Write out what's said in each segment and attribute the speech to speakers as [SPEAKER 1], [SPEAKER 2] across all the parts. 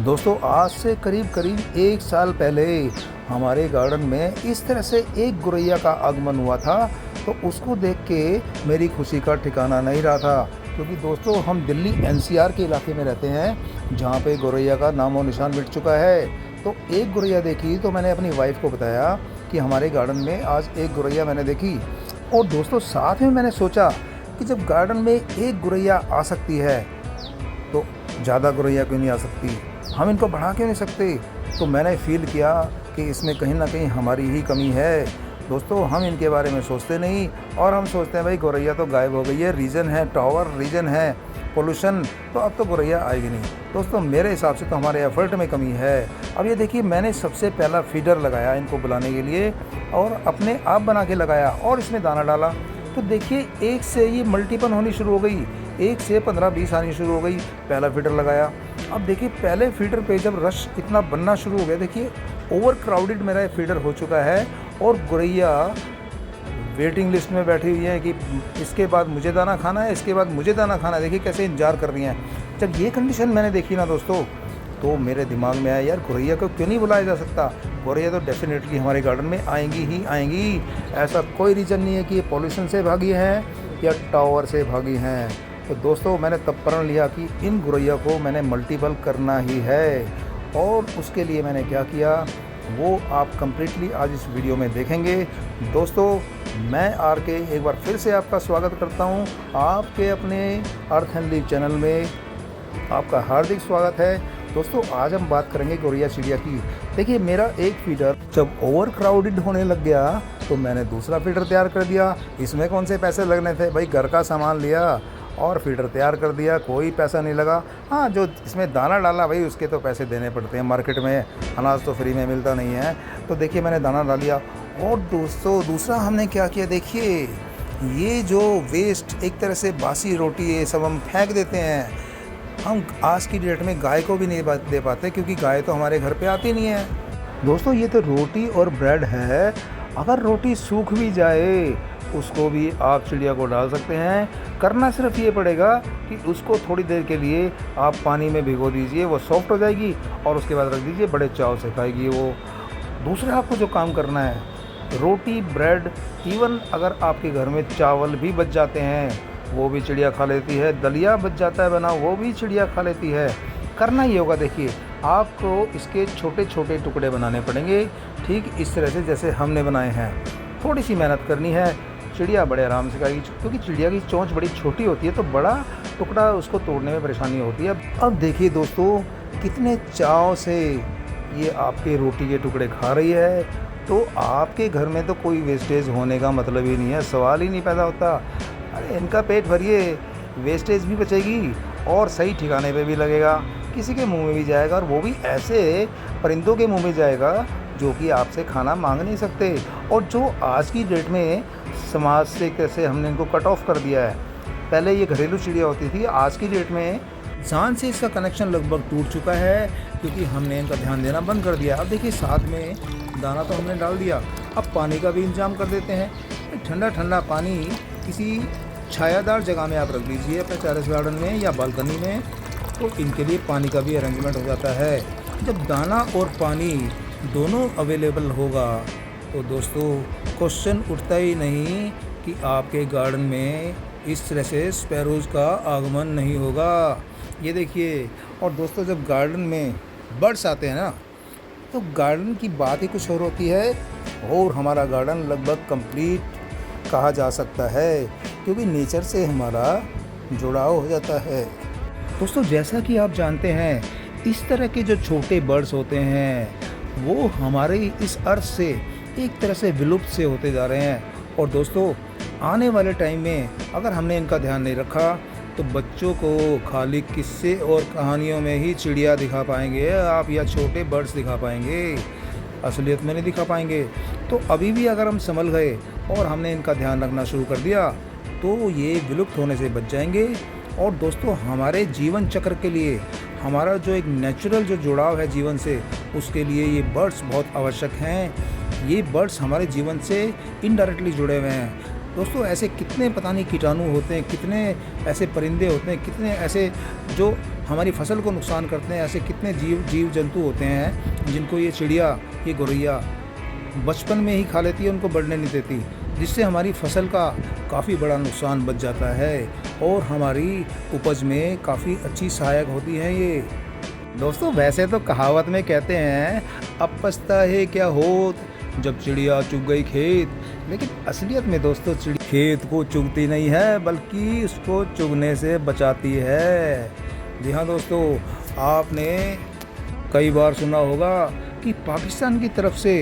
[SPEAKER 1] दोस्तों आज से करीब करीब 1 साल पहले हमारे गार्डन में इस तरह से एक गौरैया का आगमन हुआ था। तो उसको देख के मेरी खुशी का ठिकाना नहीं रहा था, क्योंकि दोस्तों हम दिल्ली एनसीआर के इलाके में रहते हैं, जहाँ पे गौरैया का नामो निशान मिट चुका है। तो एक गौरैया देखी तो मैंने अपनी वाइफ को बताया कि हमारे गार्डन में आज एक गौरैया मैंने देखी। और दोस्तों साथ में मैंने सोचा कि जब गार्डन में एक गौरैया आ सकती है तो ज़्यादा गौरैया क्यों नहीं आ सकती, हम इनको बढ़ा क्यों नहीं सकते। तो मैंने फील किया कि इसमें कहीं ना कहीं हमारी ही कमी है। दोस्तों हम इनके बारे में सोचते नहीं, और हम सोचते हैं भाई गौरैया तो गायब हो गई है, रीज़न है टावर, रीज़न है पोल्यूशन, तो अब तो गौरैया आएगी नहीं। दोस्तों मेरे हिसाब से तो हमारे एफर्ट में कमी है। अब ये देखिए, मैंने सबसे पहला फीडर लगाया इनको बुलाने के लिए, और अपने आप बना के लगाया और इसमें दाना डाला। तो देखिए एक से ये मल्टीपल होनी शुरू हो गई, 1 से 15-20 आनी शुरू हो गई। पहला फीडर लगाया, अब देखिए पहले फीडर पे जब रश इतना बनना शुरू हो गया, देखिए ओवर क्राउडेड मेरा फीडर हो चुका है, और गौरैया वेटिंग लिस्ट में बैठी हुई है कि इसके बाद मुझे दाना खाना है, इसके बाद मुझे दाना खाना है। देखिए कैसे इंतजार कर रही हैं। जब ये कंडीशन मैंने देखी ना दोस्तों, तो मेरे दिमाग में आया यार गौरैया को क्यों नहीं बुलाया जा सकता। गौरैया तो डेफिनेटली हमारे गार्डन में आएंगी ही आएंगी। ऐसा कोई रीज़न नहीं है कि ये पॉल्यूशन से भागी हैं या टावर से भागी हैं। तो दोस्तों मैंने तब प्रण लिया कि इन गौरैया को मैंने मल्टीपल करना ही है, और उसके लिए मैंने क्या किया वो आप कंप्लीटली आज इस वीडियो में देखेंगे। दोस्तों मैं आर के एक बार फिर से आपका स्वागत करता हूं आपके अपने अर्थ एंड लीव चैनल में। आपका हार्दिक स्वागत है। दोस्तों आज हम बात करेंगे गौरैया चिड़िया की। देखिए मेरा एक फीडर जब ओवर क्राउडेड होने लग गया तो मैंने दूसरा फीडर तैयार कर दिया। इसमें कौन से पैसे लगने थे भाई, घर का सामान लिया और फीडर तैयार कर दिया, कोई पैसा नहीं लगा। हाँ जो इसमें दाना डाला भाई उसके तो पैसे देने पड़ते हैं, मार्केट में अनाज तो फ्री में मिलता नहीं है। तो देखिए मैंने दाना डाल दिया। और दोस्तों दूसरा हमने क्या किया, देखिए ये जो वेस्ट एक तरह से बासी रोटी ये सब हम फेंक देते हैं। हम आज की डेट में गाय को भी नहीं दे पाते, क्योंकि गाय तो हमारे घर पे आती नहीं है। दोस्तों ये तो रोटी और ब्रेड है, अगर रोटी सूख भी जाए उसको भी आप चिड़िया को डाल सकते हैं। करना सिर्फ ये पड़ेगा कि उसको थोड़ी देर के लिए आप पानी में भिगो दीजिए, वो सॉफ्ट हो जाएगी, और उसके बाद रख दीजिए, बड़े चाव से खाएगी वो। दूसरा आपको जो काम करना है, रोटी ब्रेड, इवन अगर आपके घर में चावल भी बच जाते हैं वो भी चिड़िया खा लेती है, दलिया बच जाता है बना वो भी चिड़िया खा लेती है। करना ही होगा, देखिए आपको इसके छोटे छोटे टुकड़े बनाने पड़ेंगे, ठीक इस तरह से जैसे हमने बनाए हैं। थोड़ी सी मेहनत करनी है, चिड़िया बड़े आराम से खाएगी, क्योंकि चिड़िया की चोंच बड़ी छोटी होती है, तो बड़ा टुकड़ा उसको तोड़ने में परेशानी होती है। अब देखिए दोस्तों कितने चाव से ये आपके रोटी के टुकड़े खा रही है। तो आपके घर में तो कोई वेस्टेज होने का मतलब ही नहीं है, सवाल ही नहीं पैदा होता। अरे इनका पेट भरिए, वेस्टेज भी बचेगी और सही ठिकाने पे भी लगेगा, किसी के मुंह में भी जाएगा, और वो भी ऐसे परिंदों के मुंह में जाएगा जो कि आपसे खाना मांग नहीं सकते, और जो आज की डेट में समाज से कैसे हमने इनको कट ऑफ कर दिया है। पहले ये घरेलू चिड़िया होती थी, आज की डेट में इंसान से इसका कनेक्शन लगभग टूट चुका है, क्योंकि हमने इनका ध्यान देना बंद कर दिया। अब देखिए साथ में दाना तो हमने डाल दिया, अब पानी का भी इंतजाम कर देते हैं। ठंडा ठंडा पानी किसी छायादार जगह में आप रख दीजिए अपने टेरेस गार्डन में या बालकनी में, तो इनके लिए पानी का भी अरेंजमेंट हो जाता है। जब दाना और पानी दोनों अवेलेबल होगा तो दोस्तों क्वेश्चन उठता ही नहीं कि आपके गार्डन में इस तरह से स्पैरोज़ का आगमन नहीं होगा। ये देखिए, और दोस्तों जब गार्डन में बर्ड्स आते हैं ना, तो गार्डन की बात ही कुछ और होती है, और हमारा गार्डन लगभग कंप्लीट कहा जा सकता है, क्योंकि नेचर से हमारा जुड़ाव हो जाता है। दोस्तों जैसा कि आप जानते हैं, इस तरह के जो छोटे बर्ड्स होते हैं वो हमारे इस अर्थ से एक तरह से विलुप्त से होते जा रहे हैं। और दोस्तों आने वाले टाइम में अगर हमने इनका ध्यान नहीं रखा तो बच्चों को खाली किस्से और कहानियों में ही चिड़िया दिखा पाएंगे आप, या छोटे बर्ड्स दिखा पाएंगे, असलियत में नहीं दिखा पाएंगे। तो अभी भी अगर हम संभल गए और हमने इनका ध्यान रखना शुरू कर दिया तो ये विलुप्त होने से बच जाएंगे। और दोस्तों हमारे जीवन चक्र के लिए, हमारा जो एक नेचुरल जो जुड़ाव है जीवन से, उसके लिए ये बर्ड्स बहुत आवश्यक हैं। ये बर्ड्स हमारे जीवन से इनडायरेक्टली जुड़े हुए हैं। दोस्तों ऐसे कितने पता नहीं कीटाणु होते हैं, कितने ऐसे परिंदे होते हैं, कितने ऐसे जो हमारी फसल को नुकसान करते हैं, ऐसे कितने जीव जंतु होते हैं जिनको ये चिड़िया, ये गौरैया बचपन में ही खा लेती है, उनको बढ़ने नहीं देती, जिससे हमारी फसल का काफ़ी बड़ा नुकसान बच जाता है और हमारी उपज में काफ़ी अच्छी सहायक होती है ये। दोस्तों वैसे तो कहावत में कहते हैं अब पछता है क्या होत जब चिड़िया चुग गई खेत, लेकिन असलियत में दोस्तों चिड़िया खेत को चुगती नहीं है बल्कि उसको चुगने से बचाती है। जी हाँ दोस्तों, आपने कई बार सुना होगा कि पाकिस्तान की तरफ से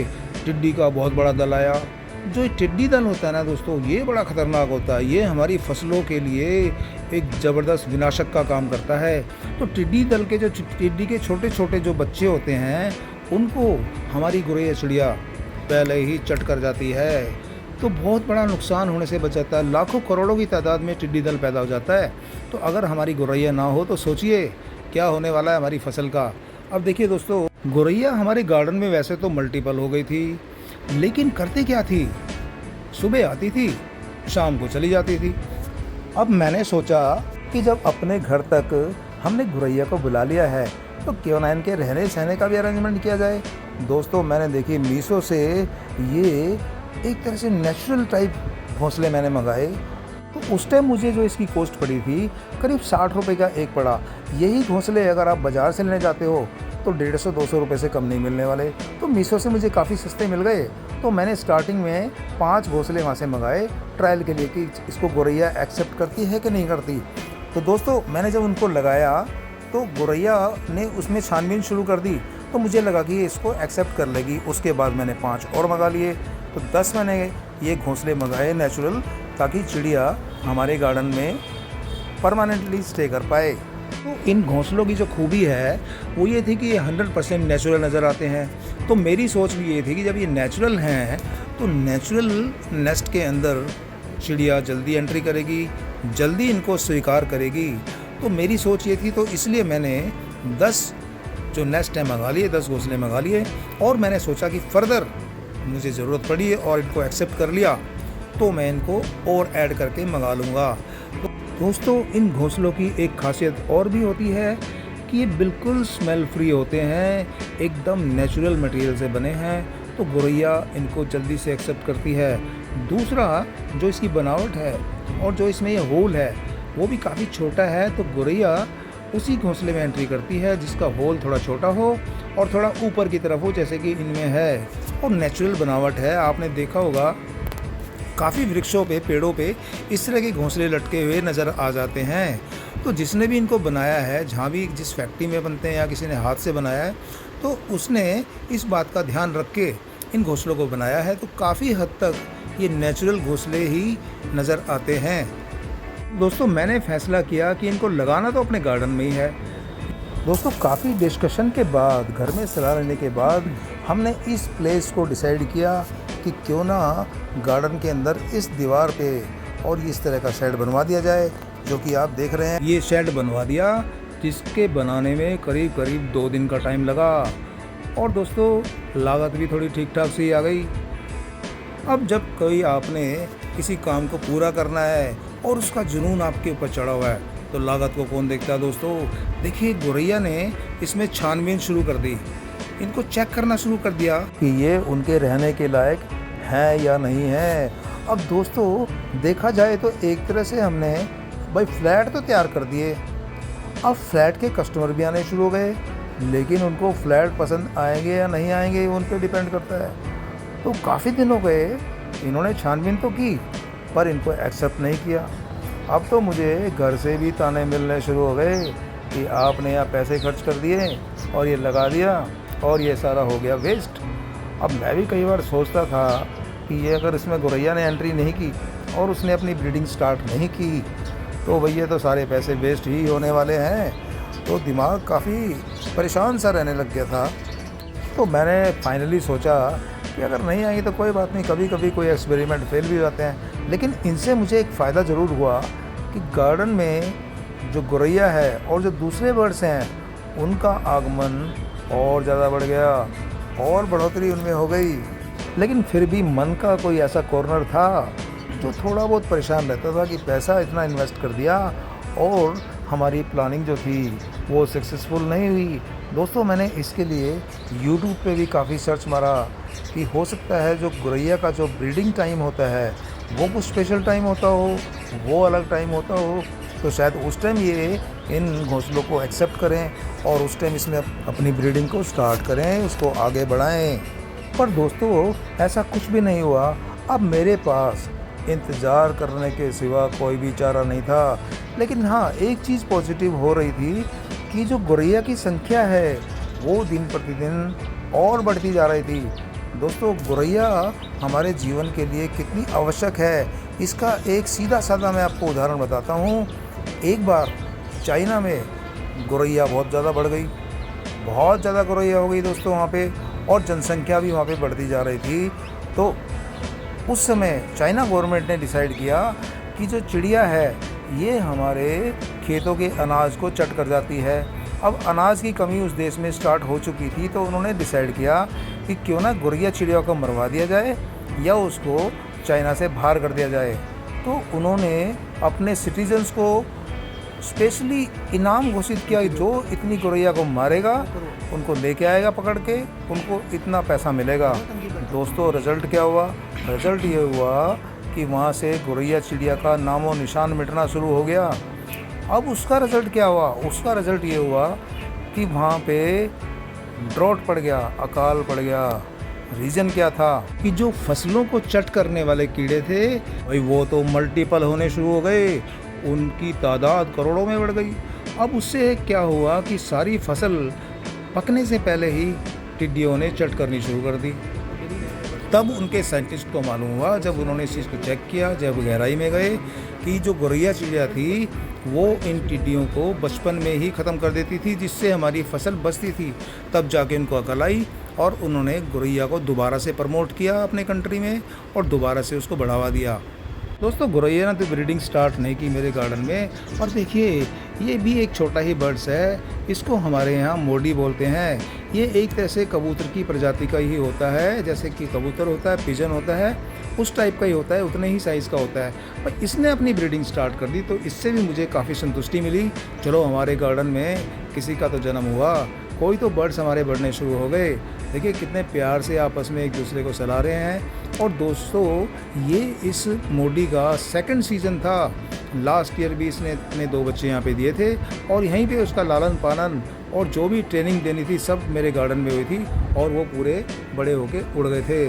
[SPEAKER 1] टिड्डी का बहुत बड़ा दल आया। जो टिड्डी दल होता है ना दोस्तों, ये बड़ा ख़तरनाक होता है, ये हमारी फसलों के लिए एक ज़बरदस्त विनाशक का काम करता है। तो टिड्डी दल के जो टिड्डी के छोटे छोटे जो बच्चे होते हैं उनको हमारी गौरैया चिड़िया पहले ही चट कर जाती है, तो बहुत बड़ा नुकसान होने से बच जाता है। लाखों करोड़ों की तादाद में टिड्डी दल पैदा हो जाता है। तो अगर हमारी गौरैया ना हो तो सोचिए क्या होने वाला है हमारी फसल का। अब देखिए दोस्तों, गौरैया हमारे गार्डन में वैसे तो मल्टीपल हो गई थी, लेकिन करते क्या थी, सुबह आती थी, शाम को चली जाती थी। अब मैंने सोचा कि जब अपने घर तक हमने गौरैया को बुला लिया है तो क्यों ना इनके रहने सहने का भी अरेंजमेंट किया जाए। दोस्तों मैंने देखी मीशो से ये एक तरह से नेचुरल टाइप घोंसले मैंने मंगाए, तो उस टाइम मुझे जो इसकी कॉस्ट पड़ी थी करीब 60 रुपये का एक पड़ा। यही घोंसले अगर आप बाज़ार से लेने जाते हो तो 150-200 रुपये से कम नहीं मिलने वाले, तो मीशो से मुझे काफ़ी सस्ते मिल गए। तो मैंने स्टार्टिंग में 5 घोंसले वहाँ से मंगाए ट्रायल के लिए कि इसको गौरैया एक्सेप्ट करती है कि नहीं करती। तो दोस्तों मैंने जब उनको लगाया तो गौरैया ने उसमें छानबीन शुरू कर दी, तो मुझे लगा कि ये इसको एक्सेप्ट कर लेगी। उसके बाद मैंने 5 और मंगा लिए, तो 10 मैंने ये घोंसले मंगाए नेचुरल, ताकि चिड़िया हमारे गार्डन में परमानेंटली स्टे कर पाए। तो इन घोंसलों की जो खूबी है वो ये थी कि ये 100% नेचुरल नज़र आते हैं। तो मेरी सोच भी ये थी कि जब ये नेचुरल हैं तो नेचुरल नेस्ट के अंदर चिड़िया जल्दी एंट्री करेगी, जल्दी इनको स्वीकार करेगी। तो मेरी सोच ये थी, तो इसलिए मैंने 10 जो नेस्ट है मंगा लिए, 10 घोंसले मंगा लिए। और मैंने सोचा कि फर्दर मुझे ज़रूरत पड़ी है और इनको एक्सेप्ट कर लिया तो मैं इनको और ऐड करके मंगा लूँगा। तो दोस्तों इन घोंसलों की एक खासियत और भी होती है कि ये बिल्कुल स्मेल फ्री होते हैं, एकदम नेचुरल मटेरियल से बने हैं, तो गौरैया इनको जल्दी से एक्सेप्ट करती है। दूसरा जो इसकी बनावट है और जो इसमें ये होल है वो भी काफ़ी छोटा है, तो गौरैया उसी घोंसले में एंट्री करती है जिसका होल थोड़ा छोटा हो और थोड़ा ऊपर की तरफ हो, जैसे कि इनमें है। और नेचुरल बनावट है, आपने देखा होगा काफ़ी वृक्षों पे, पेड़ों पे इस तरह के घोंसले लटके हुए नज़र आ जाते हैं। तो जिसने भी इनको बनाया है, जहाँ भी जिस फैक्ट्री में बनते हैं या किसी ने हाथ से बनाया है, तो उसने इस बात का ध्यान रख के इन घोंसलों को बनाया है। तो काफ़ी हद तक ये नेचुरल घोंसले ही नज़र आते हैं। दोस्तों मैंने फैसला किया कि इनको लगाना तो अपने गार्डन में ही है। दोस्तों काफ़ी डिस्कशन के बाद, घर में सलाह लेने के बाद हमने इस प्लेस को डिसाइड किया कि क्यों ना गार्डन के अंदर इस दीवार पे और इस तरह का शेड बनवा दिया जाए, जो कि आप देख रहे हैं। ये शेड बनवा दिया जिसके बनाने में करीब 2 दिन का टाइम लगा, और दोस्तों लागत भी थोड़ी ठीक ठाक सी आ गई। अब जब कोई आपने किसी काम को पूरा करना है और उसका जुनून आपके ऊपर चढ़ा हुआ है तो लागत को कौन देखता है दोस्तों। देखिए गौरैया ने इसमें छानबीन शुरू कर दी, इनको चेक करना शुरू कर दिया कि ये उनके रहने के लायक है या नहीं है। अब दोस्तों देखा जाए तो एक तरह से हमने भाई फ्लैट तो तैयार कर दिए, अब फ्लैट के कस्टमर भी आने शुरू हो गए, लेकिन उनको फ्लैट पसंद आएंगे या नहीं आएंगे उन पर डिपेंड करता है। तो काफ़ी दिन हो गए, इन्होंने छानबीन तो की पर इनको एक्सेप्ट नहीं किया। अब तो मुझे घर से भी ताने मिलने शुरू हो गए कि आपने यहाँ पैसे खर्च कर दिए और ये लगा दिया और ये सारा हो गया वेस्ट। अब मैं भी कई बार सोचता था कि ये अगर इसमें गौरैया ने एंट्री नहीं की और उसने अपनी ब्रीडिंग स्टार्ट नहीं की तो भैया तो सारे पैसे वेस्ट ही होने वाले हैं। तो दिमाग काफ़ी परेशान सा रहने लग गया था। तो मैंने फाइनली सोचा कि अगर नहीं आएंगे तो कोई बात नहीं, कभी कभी कोई एक्सपेरिमेंट फेल भी हो जाते हैं। लेकिन इनसे मुझे एक फ़ायदा ज़रूर हुआ कि गार्डन में जो गौरैया है और जो दूसरे बर्ड्स हैं उनका आगमन और ज़्यादा बढ़ गया और बढ़ोतरी उनमें हो गई। लेकिन फिर भी मन का कोई ऐसा कॉर्नर था जो थोड़ा बहुत परेशान रहता था कि पैसा इतना इन्वेस्ट कर दिया और हमारी प्लानिंग जो थी वो सक्सेसफुल नहीं हुई। दोस्तों मैंने इसके लिए यूट्यूब पे भी काफ़ी सर्च मारा कि हो सकता है जो गौरैया का जो ब्रीडिंग टाइम होता है वो कुछ स्पेशल टाइम होता हो, वो अलग टाइम होता हो, तो शायद उस टाइम ये इन घोंसलों को एक्सेप्ट करें और उस टाइम इसमें अपनी ब्रीडिंग को स्टार्ट करें, उसको आगे बढ़ाएं। पर दोस्तों ऐसा कुछ भी नहीं हुआ। अब मेरे पास इंतज़ार करने के सिवा कोई भी चारा नहीं था। लेकिन हाँ, एक चीज़ पॉजिटिव हो रही थी कि जो गौरैया की संख्या है वो दिन प्रतिदिन और बढ़ती जा रही थी। दोस्तों गौरैया हमारे जीवन के लिए कितनी आवश्यक है, इसका एक सीधा साधा मैं आपको उदाहरण बताता हूँ। एक बार चाइना में गौरैया बहुत ज़्यादा बढ़ गई, बहुत ज़्यादा गौरैया हो गई दोस्तों वहाँ पे, और जनसंख्या भी वहाँ पे बढ़ती जा रही थी। तो उस समय चाइना गवर्नमेंट ने डिसाइड किया कि जो चिड़िया है ये हमारे खेतों के अनाज को चट कर जाती है। अब अनाज की कमी उस देश में स्टार्ट हो चुकी थी, तो उन्होंने डिसाइड किया कि क्यों ना गौरैया चिड़िया को मरवा दिया जाए या उसको चाइना से बाहर कर दिया जाए। तो उन्होंने अपने सिटीजन्स को स्पेशली इनाम घोषित किया, जो इतनी गौरैया को मारेगा उनको लेके आएगा पकड़ के, उनको इतना पैसा मिलेगा। दोस्तों रिज़ल्ट क्या हुआ? रिज़ल्ट ये हुआ कि वहाँ से गौरैया चिड़िया का नामो निशान मिटना शुरू हो गया। अब उसका रिज़ल्ट क्या हुआ? उसका रिज़ल्ट ये हुआ कि वहाँ पे ड्रॉट पड़ गया, अकाल पड़ गया। रीज़न क्या था कि जो फसलों को चट करने वाले कीड़े थे भाई वो तो मल्टीपल होने शुरू हो गए, उनकी तादाद करोड़ों में बढ़ गई। अब उससे क्या हुआ कि सारी फसल पकने से पहले ही टिड्डियों ने चट करनी शुरू कर दी। तब उनके साइंटिस्ट को मालूम हुआ, जब उन्होंने इस चीज़ को चेक किया, जब गहराई में गए, कि जो गौरैया चिड़िया थी वो इन टिड्डियों को बचपन में ही ख़त्म कर देती थी, जिससे हमारी फसल बचती थी। तब जाके उनको अकल आई और उन्होंने गौरैया को दोबारा से प्रमोट किया अपने कंट्री में और दोबारा से उसको बढ़ावा दिया। दोस्तों गौरैया ने तो ब्रीडिंग स्टार्ट नहीं की मेरे गार्डन में, और देखिए ये भी एक छोटा ही बर्ड्स है, इसको हमारे यहाँ मोडी बोलते हैं। ये एक तरह से कबूतर की प्रजाति का ही होता है, जैसे कि कबूतर होता है, पिजन होता है, उस टाइप का ही होता है, उतने ही साइज़ का होता है। पर इसने अपनी ब्रीडिंग स्टार्ट कर दी, तो इससे भी मुझे काफ़ी संतुष्टि मिली। चलो हमारे गार्डन में किसी का तो जन्म हुआ, कोई तो बर्ड्स हमारे बढ़ने शुरू हो गए। देखिए कितने प्यार से आपस में एक दूसरे को सलाह रहे हैं। और दोस्तों ये इस मोडी का सेकंड सीज़न था। लास्ट ईयर भी इसने अपने 2 बच्चे यहाँ पे दिए थे और यहीं पे उसका लालन पालन और जो भी ट्रेनिंग देनी थी सब मेरे गार्डन में हुई थी, और वो पूरे बड़े होके उड़ गए थे।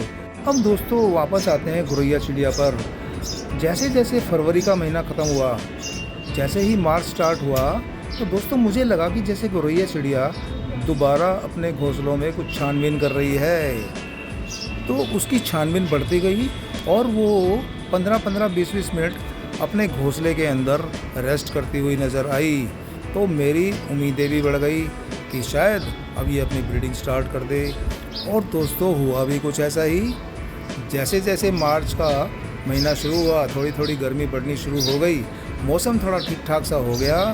[SPEAKER 1] अब दोस्तों वापस आते हैं गौरैया चिड़िया पर। जैसे जैसे फरवरी का महीना ख़त्म हुआ, जैसे ही मार्च स्टार्ट हुआ, तो दोस्तों मुझे लगा कि जैसे गौरैया चिड़िया दोबारा अपने घोंसलों में कुछ छानबीन कर रही है। तो उसकी छानबीन बढ़ती गई और वो 15-15, 20-20 मिनट अपने घोंसले के अंदर रेस्ट करती हुई नज़र आई। तो मेरी उम्मीदें भी बढ़ गई कि शायद अब ये अपनी ब्रीडिंग स्टार्ट कर दे। और दोस्तों हुआ भी कुछ ऐसा ही। जैसे जैसे मार्च का महीना शुरू हुआ, थोड़ी थोड़ी गर्मी पड़नी शुरू हो गई, मौसम थोड़ा ठीक ठाक सा हो गया।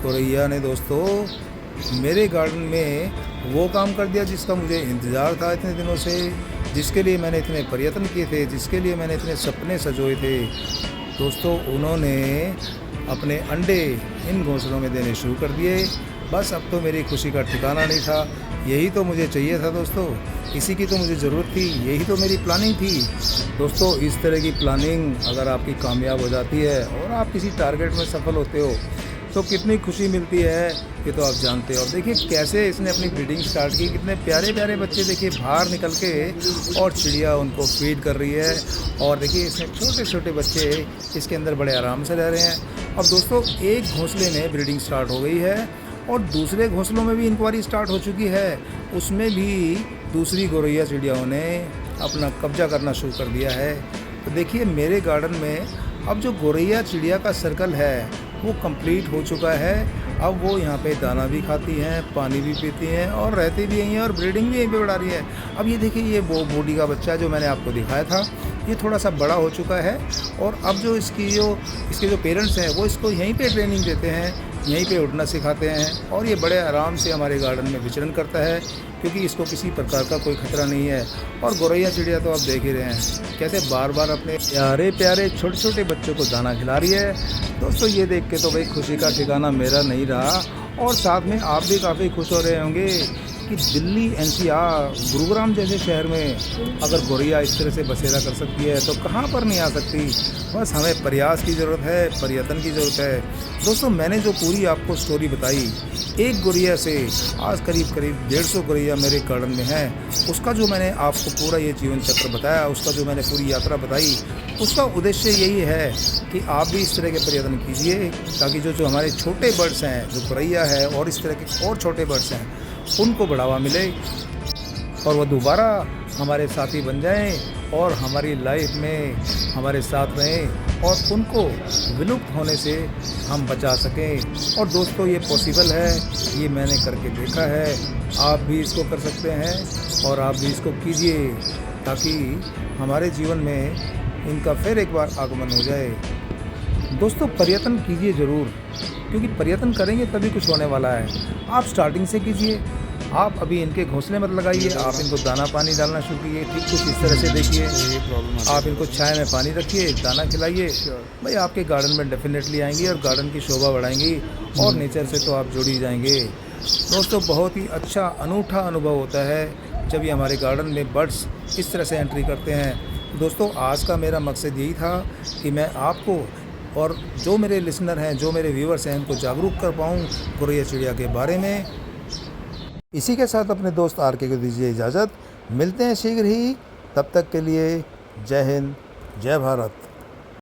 [SPEAKER 1] गौरैया ने दोस्तों मेरे गार्डन में वो काम कर दिया जिसका मुझे इंतज़ार था इतने दिनों से, जिसके लिए मैंने इतने प्रयत्न किए थे, जिसके लिए मैंने इतने सपने सजोए थे। दोस्तों उन्होंने अपने अंडे इन घोंसलों में देने शुरू कर दिए। बस अब तो मेरी खुशी का ठिकाना नहीं था। यही तो मुझे चाहिए था दोस्तों, इसी की तो मुझे ज़रूरत थी, यही तो मेरी प्लानिंग थी। दोस्तों इस तरह की प्लानिंग अगर आपकी कामयाब हो जाती है और आप किसी टारगेट में सफल होते हो तो कितनी खुशी मिलती है ये तो आप जानते हो। देखिए कैसे इसने अपनी ब्रीडिंग स्टार्ट की, कितने प्यारे प्यारे बच्चे देखिए बाहर निकल के और चिड़िया उनको फीड कर रही है। और देखिए इसमें छोटे छोटे बच्चे इसके अंदर बड़े आराम से रह रहे हैं। अब दोस्तों एक घोंसले में ब्रीडिंग स्टार्ट हो गई है और दूसरे घोंसलों में भी इंक्वायरी स्टार्ट हो चुकी है, उसमें भी दूसरी गौरैया चिड़ियाओं ने अपना कब्जा करना शुरू कर दिया है। तो देखिए मेरे गार्डन में अब जो गौरैया चिड़िया का सर्कल है वो कंप्लीट हो चुका है। अब वो यहाँ पे दाना भी खाती हैं, पानी भी पीती हैं और रहती भी यहीं हैं और ब्रीडिंग भी यहीं पे बढ़ा रही है। अब ये देखिए ये वो मोडी का बच्चा जो मैंने आपको दिखाया था, ये थोड़ा सा बड़ा हो चुका है और अब जो इसके जो पेरेंट्स हैं वो इसको यहीं पे ट्रेनिंग देते हैं, यहीं पे उड़ना सिखाते हैं और ये बड़े आराम से हमारे गार्डन में विचरण करता है क्योंकि इसको किसी प्रकार का कोई खतरा नहीं है। और गौरैया चिड़िया तो आप देख ही रहे हैं कैसे बार बार अपने प्यारे प्यारे छोटे छोटे बच्चों को दाना खिला रही है। दोस्तों ये देख के तो भाई खुशी का ठिकाना मेरा नहीं रहा और साथ में आप भी काफ़ी खुश हो रहे होंगे कि दिल्ली एनसीआर गुरुग्राम जैसे शहर में अगर गौरैया इस तरह से बसेरा कर सकती है तो कहाँ पर नहीं आ सकती। बस हमें प्रयास की ज़रूरत है, प्रयत्न की ज़रूरत है। दोस्तों मैंने जो पूरी आपको स्टोरी बताई, एक गौरैया से आज करीब 150 गौरैया मेरे गार्डन में है, उसका जो मैंने आपको पूरा ये जीवन चक्र बताया, उसका जो मैंने पूरी यात्रा बताई, उसका उद्देश्य यही है कि आप भी इस तरह के प्रयत्न कीजिए ताकि जो हमारे छोटे बर्ड्स हैं, जो गौरैया है और इस तरह के और छोटे बर्ड्स हैं, उनको बढ़ावा मिले और वह दोबारा हमारे साथी बन जाएं और हमारी लाइफ में हमारे साथ रहें और उनको विलुप्त होने से हम बचा सकें। और दोस्तों ये पॉसिबल है, ये मैंने करके देखा है, आप भी इसको कर सकते हैं और आप भी इसको कीजिए ताकि हमारे जीवन में इनका फिर एक बार आगमन हो जाए। दोस्तों प्रयत्न कीजिए ज़रूर, क्योंकि प्रयत्न करेंगे तभी कुछ होने वाला है। आप स्टार्टिंग से कीजिए, आप अभी इनके घोंसले मत लगाइए, आप इनको दाना पानी डालना शुरू कीजिए, ठीक कुछ इस तरह से देखिए, आप इनको छाया में पानी रखिए, दाना खिलाइए, भाई आपके गार्डन में डेफिनेटली आएंगी और गार्डन की शोभा बढ़ाएंगी और नेचर से तो आप जुड़ ही जाएंगे। दोस्तों बहुत ही अच्छा अनूठा अनुभव होता है जब ये हमारे गार्डन में बर्ड्स इस तरह से एंट्री करते हैं। दोस्तों आज का मेरा मकसद यही था कि मैं आपको और जो मेरे लिसनर हैं, जो मेरे व्यूअर्स हैं, उनको जागरूक कर पाऊँ गौरैया चिड़िया के बारे में। इसी के साथ अपने दोस्त RK को दीजिए इजाज़त, मिलते हैं शीघ्र ही, तब तक के लिए जय हिंद, जय भारत।